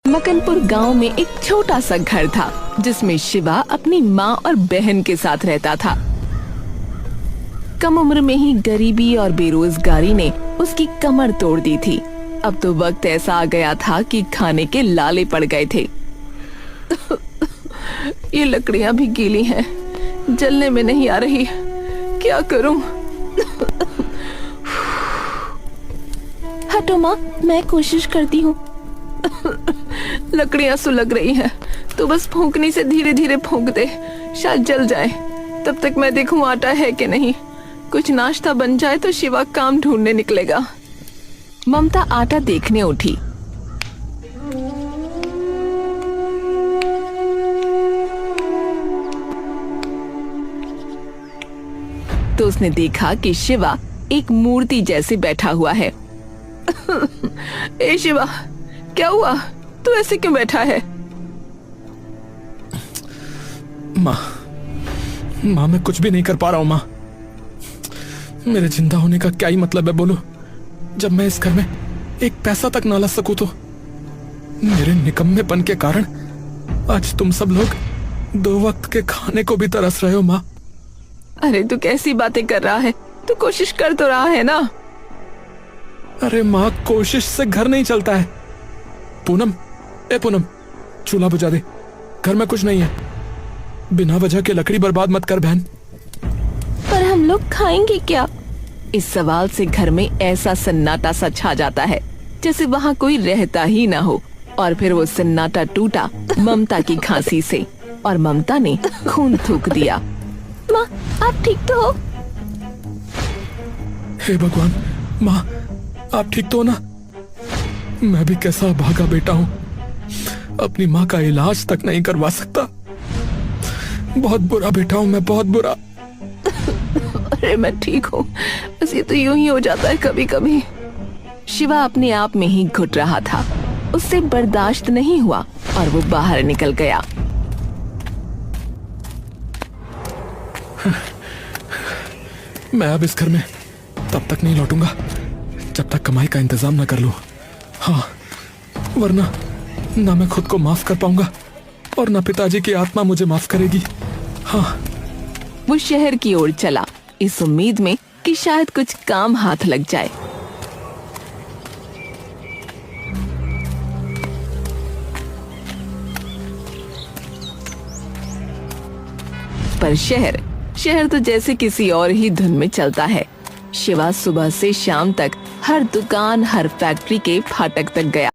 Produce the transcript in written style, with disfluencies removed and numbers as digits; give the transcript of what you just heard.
मकनपुर गांव में एक छोटा सा घर था जिसमें शिवा अपनी माँ और बहन के साथ रहता था। कम उम्र में ही गरीबी और बेरोजगारी ने उसकी कमर तोड़ दी थी। अब तो वक्त ऐसा आ गया था कि खाने के लाले पड़ गए थे। ये लकड़ियाँ भी गीली हैं, जलने में नहीं आ रही, क्या करूं? हटो माँ, मैं कोशिश करती हूँ। लकड़ियाँ सुलग रही हैं, तो बस फूंकनी से धीरे धीरे फूंक दे, शायद जल जाए। तब तक मैं देखूं आटा है कि नहीं। कुछ नाश्ता बन जाए तो शिवा काम ढूंढने निकलेगा। ममता आटा देखने उठी। तो उसने देखा कि शिवा एक मूर्ति जैसे बैठा हुआ है। ए शिवा, क्या हुआ? तू ऐसे क्यों बैठा है? माँ मैं कुछ भी नहीं कर पा रहा हूँ। माँ, मेरे जिंदा होने का क्या ही मतलब है बोलो, जब मैं इस घर में एक पैसा तक ना ला सकूं तो। मेरे निकम्मेपन के कारण आज तुम सब लोग 2 वक्त के खाने को भी तरस रहे हो। माँ, अरे तू कैसी बातें कर रहा है? तू कोशिश कर तो रहा है ना। अरे माँ, कोशिश से घर नहीं चलता है। पूनम, ए पूनम, चूल्हा बुझा दे, घर में कुछ नहीं है। बिना वजह के लकड़ी बर्बाद मत कर बहन। पर हम लोग खाएंगे क्या? इस सवाल से घर में ऐसा सन्नाटा सा छा जाता है जैसे वहाँ कोई रहता ही ना हो। और फिर वो सन्नाटा टूटा ममता की खांसी से, और ममता ने खून थूक दिया। माँ, आप ठीक तो हो? हे भगवान, माँ आप ठीक तो हो ना? मैं भी कैसा भागा बेटा हूँ, अपनी माँ का इलाज तक नहीं करवा सकता। बहुत बुरा बेटा हूँ मैं, बहुत बुरा। अरे मैं ठीक हूँ, बस ये तो यूं ही हो जाता है कभी कभी। शिवा अपने आप में ही घुट रहा था, उससे बर्दाश्त नहीं हुआ और वो बाहर निकल गया। मैं अब इस घर में तब तक नहीं लौटूंगा जब तक कमाई का इंतजाम न कर लूं। हाँ, वरना ना मैं खुद को माफ कर पाऊंगा और ना पिताजी की आत्मा मुझे माफ करेगी। हाँ। वो शहर की ओर चला, इस उम्मीद में कि शायद कुछ काम हाथ लग जाए। पर शहर तो जैसे किसी और ही धुन में चलता है। शिवा सुबह से शाम तक हर दुकान, हर फैक्ट्री के फाटक तक गया।